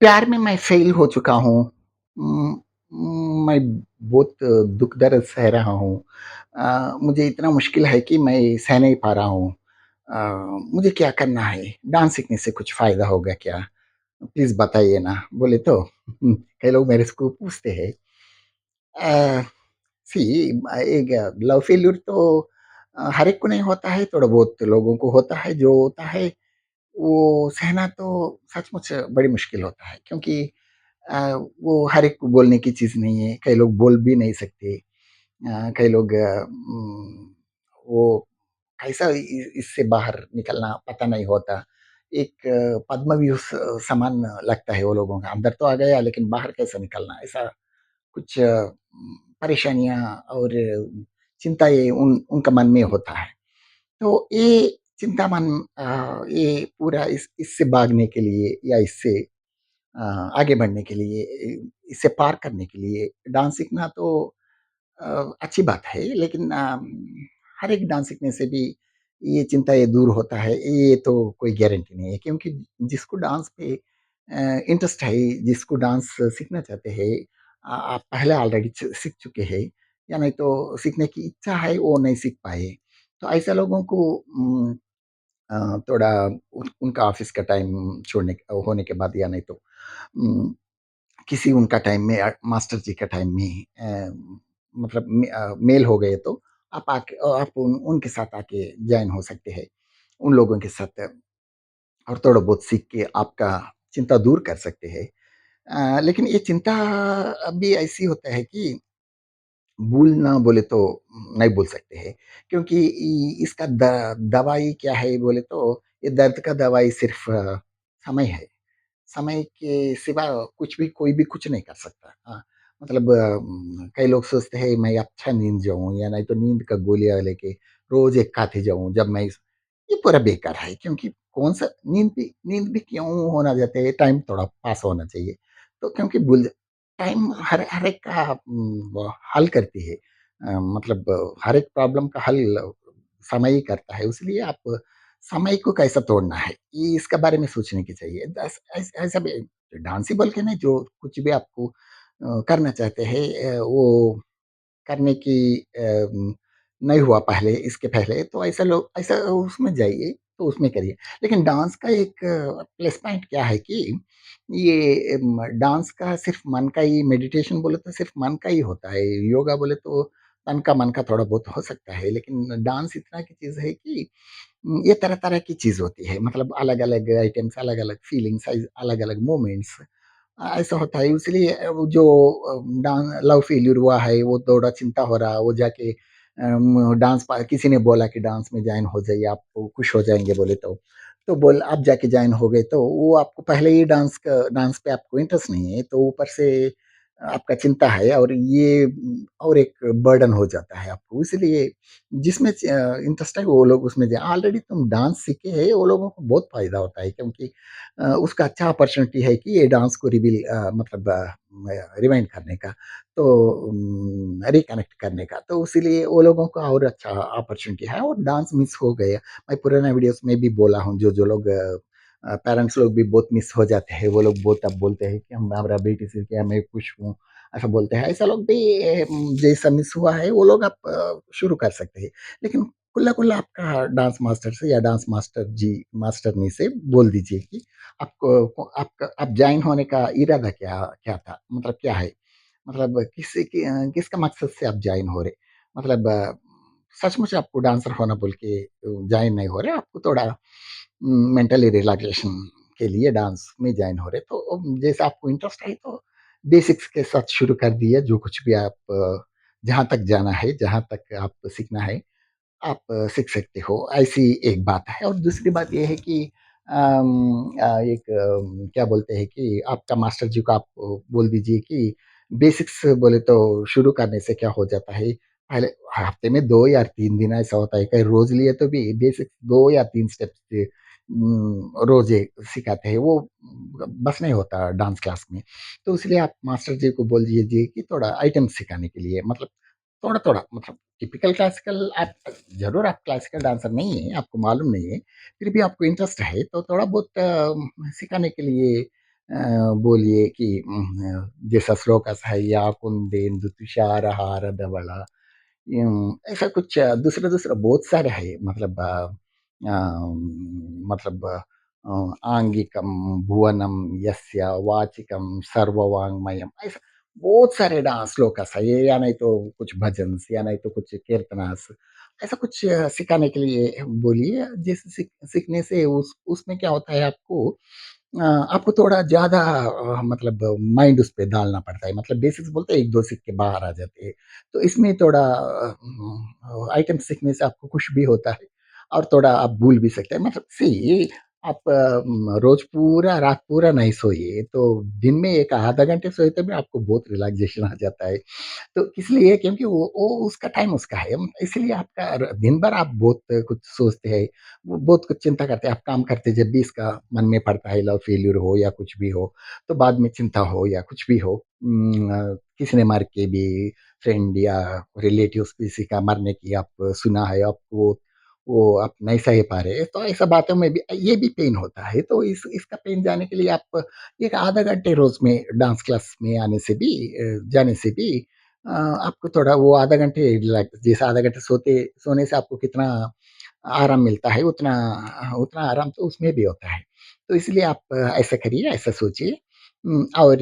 प्यार में मैं फ़ेल हो चुका हूँ। मैं बहुत दुःख दर्द सह रहा हूँ। मुझे इतना मुश्किल है कि मैं सह नहीं पा रहा हूँ। अ, मुझे क्या करना है? डांस सीखने से कुछ फ़ायदा होगा क्या? प्लीज़ बताइए ना। बोले तो कई लोग मेरे से को पूछते हैं। अ, सी एक लव फेल्यूर तो हर एक को नहीं होता है, थोड़ा बहुत लोगों को होता है। जो होता है, वो सहना तो सचमुच बड़ी मुश्किल होता है क्योंकि अ, वो हर एक को बोलने की चीज़ नहीं है, कई लोग बोल भी नहीं सकते। कई लोग वो कैसा इससे बाहर निकलना पता नहीं होता। एक पद्मव्यूह समान लगता है वो लोगों का, अंदर तो आ गया लेकिन बाहर कैसे निकलना, ऐसा कुछ परेशानियाँ और चिंताएँ उनका मन में होता है। तो ये चिंता ये पूरा इससे भागने के लिए या इससे अ, आगे बढ़ने के लिए, इसे पार करने के लिए डांस सीखना तो अच्छी बात है, लेकिन हर एक डांस सीखने से भी ये चिंता ये दूर होता है, ये तो कोई गारंटी नहीं है क्योंकि जिसको डांस पे इंटरेस्ट है, जिसको डांस सीखना चाहते हैं, आप पहले ऑलरेडी सीख चुके हैं या नहीं तो सीखने की इच्छा है, वो नहीं सीख पाए। तो ऐसे लोगों को थोड़ा उनका ऑफिस का टाइम होने के बाद या नहीं तो उम, किसी उनका टाइम में मास्टर जी का टाइम में मतलब मेल हो गए तो आप उनके साथ आके जॉइन हो सकते हैं। उन लोगों के साथ और थोड़ा बहुत सीख के आपका चिंता दूर कर सकते हैं। लेकिन ये चिंता अभी ऐसी होता है कि भूलना बोले तो नहीं भूल सकते हैं क्योंकि इसका दवाई क्या है बोले तो ये दर्द का दवाई सिर्फ समय है। समय के सिवा कुछ भी कोई भी कुछ नहीं कर सकता। मतलब कई लोग सोचते हैं मैं अच्छा नींद जाऊँ या नहीं तो नींद का गोलियाँ लेके रोज़ एक खाते जाऊँ जब मैं ये पूरा बेकार है क्योंकि कौन-सा नींद भी क्यों होना जाता है, टाइम थोड़ा पास होना चाहिए। तो क्योंकि टाइम हर एक का हल करती है। मतलब हर एक प्रॉब्लम का हल समय ही करता है, इसलिए आप समय को कैसा तोड़ना है, ये इसके बारे में सोचने की चाहिए। दस ऐसा भी डांस ही बोल के नहीं, जो कुछ भी आपको करना चाहते हैं वो करने की नहीं हुआ पहले, इसके पहले तो ऐसा उसमें जाइए, तो उसमें करिए। लेकिन डांस का एक प्लस पॉइंट क्या है कि ये डांस का सिर्फ़ मन का ही, मेडिटेशन बोले तो सिर्फ़ मन का ही होता है, योगा बोले तो तन का, मन का थोड़ा बहुत हो सकता है, लेकिन डांस इतना की चीज़ है कि ये तरह-तरह की चीज़ होती है, मतलब अलग-अलग आइटम्स, अलग-अलग फीलिंग्स, अलग-अलग मोमेंट्स ऐसा होता है। इसलिए वो जो लव फेल्यूर हुआ है, वो थोड़ा चिंता हो रहा है, वो जाके डांस पा किसी ने बोला कि डांस में जॉइन हो जाइए, आप खुश हो जाएँगे बोले तो। तो आप जाके जॉइन हो गए, तो वो आपको पहले ही डांस पे आपको इंटरेस्ट नहीं है, तो ऊपर से आपका चिंता है और ये और एक बर्डन हो जाता है आपको। इसलिए जिसमें इंटरेस्ट है वो लोग उसमें जाएँ। ऑलरेडी तुम डांस सीखे हैं, वो लोगों को बहुत फ़ायदा होता है क्योंकि उसका अच्छा अपॉर्च्युनिटी है कि ये डांस को मतलब रिवाइंड करने का, तो रिकनेक्ट करने का, तो इसीलिए वो लोगों का और अच्छा अपॉर्च्युनिटी है और डांस मिस हो गए। मैं पुराने वीडियोज़ में भी बोला हूँ, जो लोग पेरेंट्स लोग भी बहुत मिस हो जाते हैं, वो लोग बहुत अब बोलते हैं कि हम हमारा बेटी सीख गया, मैं खुश हूँ, ऐसा बोलते हैं। ऐसा लोग भी जैसा मिस हुआ है, वो लोग आप शुरू कर सकते हैं। लेकिन खुला-खुला आपका डांस मास्टर से या डांस मास्टरनी से बोल दीजिए कि आप जॉइन होने का इरादा क्या क्या था? मतलब क्या है? मतलब किसका मकसद से आप जॉइन हो रहे? मतलब सचमुच आपको डांसर होना बोल के जॉइन नहीं हो रहे, आपको थोड़ा मेंटली रिलैक्सेशन के लिए डांस में जॉइन हो रहे। तो जैसे आपको इंटरेस्ट है तो बेसिक्स के साथ शुरू कर दिए, जो कुछ भी आप जहाँ तक जाना है, जहाँ तक आप सीखना है, आप सीख सकते हो, ऐसी एक बात है। और दूसरी बात ये है कि क्या बोलते हैं कि आपका मास्टर जी को आप बोल दीजिए कि बेसिक्स बोले तो शुरू करने से क्या हो जाता है, पहले हफ्ते में 2 या 3 दिन ऐसा होता है, कहीं रोज़ लिए तो भी बेसिक्स 2 या 3 स्टेप्स रोज़े सिखाते हैं, वो बस नहीं होता डांस क्लास में। तो इसलिए आप मास्टर जी को बोल दीजिए कि थोड़ा आइटम सिखाने के लिए, मतलब थोड़ा-थोड़ा, मतलब टिपिकल क्लासिकल आप ज़रूर आप क्लासिकल डांसर नहीं हैं, आपको मालूम नहीं है, फिर भी आपको इंटरेस्ट है, तो थोड़ा बहुत सिखाने के लिए बोलिए कि जैसा श्लोक ऐसा है या कुंदेन्दु तुषारहार धवला ऐसा कुछ दूसरा-दूसरा बहुत सारे हैं मतलब मतलब आंगिकं भुवनं यस्य वाचिकं सर्ववाङ्मयम् ऐसा बहुत सारे श्लोक ऐसा ये या नहीं तो कुछ भजन्स या नहीं तो कुछ कीर्तनास ऐसा कुछ सिखाने के लिए बोलिए जिस सीखने से उस उसमें क्या होता है आपको थोड़ा ज़्यादा मतलब माइंड उस पे डालना पड़ता है मतलब बेसिक्स बोलते हैं 1-2 सीख के बाहर आ जाते हैं। तो इसमें थोड़ा आइटम सीखने से आपको खुश भी होता है और थोड़ा आप भूल भी सकते हैं मतलब सी आप रोज़ पूरा रात पूरा नहीं सोइए, तो दिन में एक आधा घंटे सोए तो भी आपको बहुत रिलैक्सेशन आ जाता है। तो इसलिए क्योंकि वो उसका टाइम उसका है इसलिए आपका दिन भर आप बहुत कुछ सोचते हैं, वो बहुत कुछ चिंता करते हैं, आप काम करते जब भी इसका मन में पड़ता है लव फेल्यूर हो या कुछ भी हो, तो बाद में चिंता हो या कुछ भी हो किसी ने मार के भी फ्रेंड या रिलेटिव्स किसी का मरने की आप सुना है, आपको वो आप नहीं सह पा रहे, तो ऐसा बातों में भी ये भी पेन होता है, तो इसका पेन जाने के लिए आप एक आधा घंटे रोज़ में डांस क्लास में आने से भी जाने से भी आपको थोड़ा वो आधा घंटे जैसे आधा घंटे सोने से आपको कितना आराम मिलता है उतना आराम तो उसमें भी होता है। तो इसलिए आप ऐसा करिए, ऐसा सोचिए और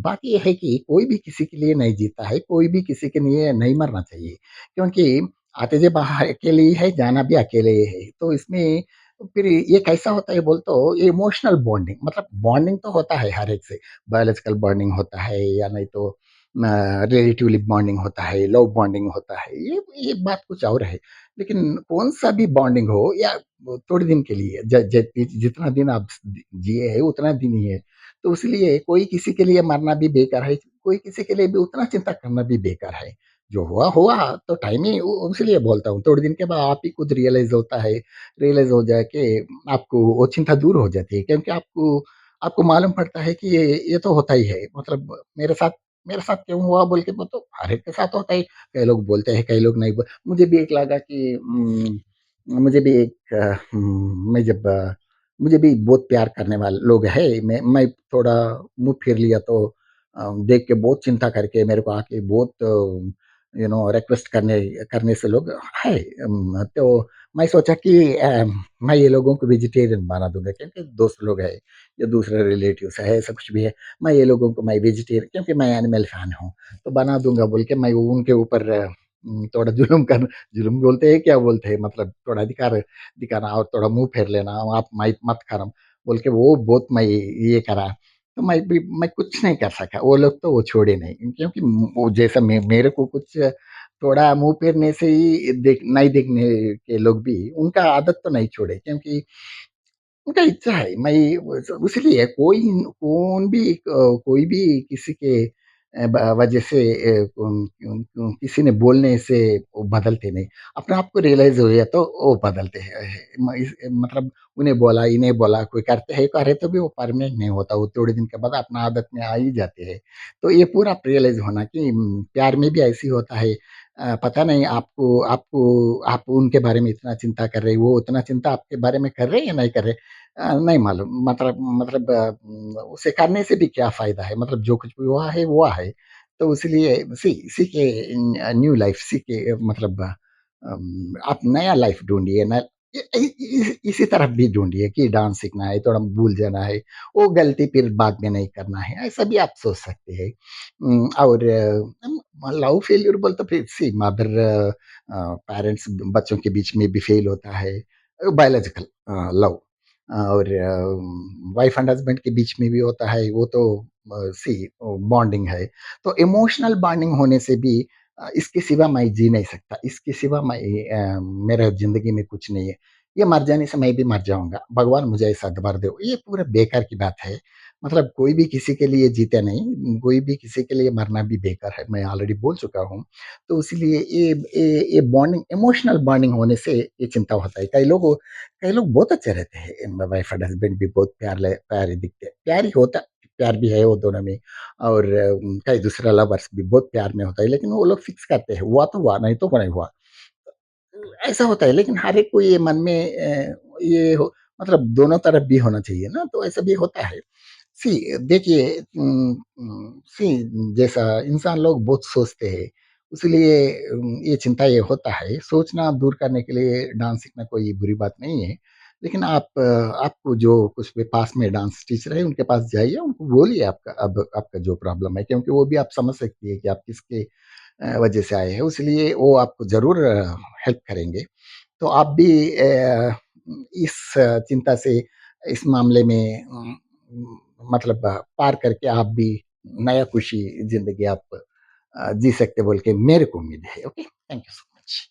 बात ये है कि कोई भी किसी के लिए नहीं जीता है, कोई भी किसी के लिए नहीं मरना चाहिए क्योंकि आते जे बाहर अकेले ही है, जाना भी अकेले ही है। तो इसमें फिर ये कैसा होता है बोल तो इमोशनल बॉन्डिंग मतलब बॉन्डिंग तो होता है हर एक से, बायोलॉजिकल बॉन्डिंग होता है या नहीं तो रिलेटिवली बॉन्डिंग होता है, लव बॉन्डिंग होता है, ये बात कुछ और है। लेकिन कौन-सा भी बॉन्डिंग हो या वो थोड़े दिन के लिए ज ज जितना दिन आप जिए हैं उतना दिन ही है। तो इसलिए कोई किसी के लिए मरना भी बेकार है, कोई किसी के लिए भी उतना चिंता करना भी बेकार है। जो हुआ, हुआ तो टाइम ही उ इसलिए बोलता हूँ थोड़े दिन के बाद आप ही खुद रियलाइज़ होता है, रियलाइज़ हो जाए कि आपको वो चिंता दूर हो जाती है क्योंकि आपको आपको मालूम पड़ता है कि ये तो होता ही है। मतलब मेरे साथ क्यों हुआ बोल के वो तो हर एक के साथ होता है। कई लोग बोलते हैं, कई लोग नहीं बोल मुझे भी एक लगा कि मुझे भी एक मैं जब मुझे भी बहुत प्यार करने वाले लोग हैं, मैं थोड़ा मुँह फेर लिया तो देख के बहुत चिंता करके मेरे को आके बहुत रिक्वेस्ट करने करने से लोग है तो मैं सोचा कि मैं ये लोगों को वेजिटेरियन बना दूँगा क्योंकि दोस्त लोग हैं या दूसरे रिलेटिव्स है, ऐसा कुछ भी है। मैं वेजिटेरियन क्योंकि मैं एनिमल फैन हूँ, तो बना दूँगा बोल के मैं उनके ऊपर थोड़ा जुल्म बोलते हैं क्या बोलते हैं मतलब थोड़ा अधिकार दिखाना और थोड़ा मुँह फेर लेना, आप माई मत खाना बोल के वो बहुत मैं ये करा। तो मैं कुछ नहीं कर सका, वो लोग तो वो छोड़े नहीं क्योंकि वो जैसा मेरे को कुछ थोड़ा मुँह फेरने से ही नहीं देखने के लोग भी उनका आदत तो नहीं छोड़े क्योंकि उनका इच्छा है, मैं इसलिए कोई भी किसी के वजह से किसी ने बोलने से वो बदलते नहीं। अपने आप को रियलाइज़ हो गया तो वो बदलते हैं। मतलब उन्हें बोला, इन्हें बोला, कोई करते हैं, करे तो भी वो परमानेंट नहीं होता, वो थोड़े दिन के बाद अपना आदत में आ ही जाते हैं। तो ये पूरा रियलाइज़ होना कि प्यार में भी ऐसे ही होता है। पता नहीं आपको आपको आप उनके बारे में इतना चिंता कर रहे हो, वो उतना चिंता आपके बारे में कर रहे हैं या नहीं कर रहे? नहीं मालूम मतलब उसे करने से भी क्या फ़ायदा है? मतलब जो कुछ भी हुआ है। तो इसलिए सीखिए न्यू लाइफ़ सीखिए मतलब आप नया लाइफ़ ढूँढिए न इसी तरफ भी ढूँढिए कि डांस सीखना है, थोड़ा भूल जाना है, वो गलती फिर बाद में नहीं करना है, ऐसा भी आप सोच सकते हैं। और लव फेल्यूर बोले तो फिर पेरेंट्स बच्चों के बीच में भी फेल होता है, बायोलॉजिकल लव और वाइफ एंड हस्बैंड के बीच में भी होता है वो तो बॉन्डिंग है तो इमोशनल बॉन्डिंग होने से भी इसके सिवा मैं जी नहीं सकता इसके सिवा मेरा जिंदगी में कुछ नहीं है ये मर जाने से मैं भी मर जाऊंगा भगवान मुझे ऐसा वर दे ये पूरा बेकार की बात है मतलब कोई भी किसी के लिए जीते नहीं कोई भी किसी के लिए मरना भी बेकार है मैं ऑलरेडी बोल चुका हूँ तो इसलिए ये बॉन्डिंग इमोशनल बॉन्डिंग होने से ये चिंता होता है कई लोग बहुत अच्छे रहते हैं वाइफ एंड हस्बैंड भी बहुत प्यारे दिखते हैं प्यार ही होता प्यार भी है वो दोनों में और कई दूसरा लवर्स भी बहुत प्यार में होता है लेकिन वो लोग फिक्स करते हैं हुआ तो हुआ नहीं तो नहीं हुआ ऐसा होता है लेकिन हर एक को ये मन में ये हो मतलब दोनों तरफ भी होना चाहिए ना तो ऐसा भी होता है सी देखिए सी जैसा इंसान लोग बहुत सोचते हैं, इसलिए ये चिंता ये होता है, सोचना दूर करने के लिए डांस सीखना कोई बुरी बात नहीं है। लेकिन आपको जो कुछ भी पास में डांस टीचर है, उनके पास जाइए, उनको बोलिए आपका जो प्रॉब्लम है, क्योंकि वो भी आप समझ सकती है कि आप किसके वजह से आए हैं, इसलिए वो आपको ज़रूर हेल्प करेंगे। तो आप भी इस चिंता से इस मामले में मतलब पार करके आप भी नया खुशी ज़िंदगी आप जी सकते बोल के मेरे को उम्मीद है। Okay, thank you so much.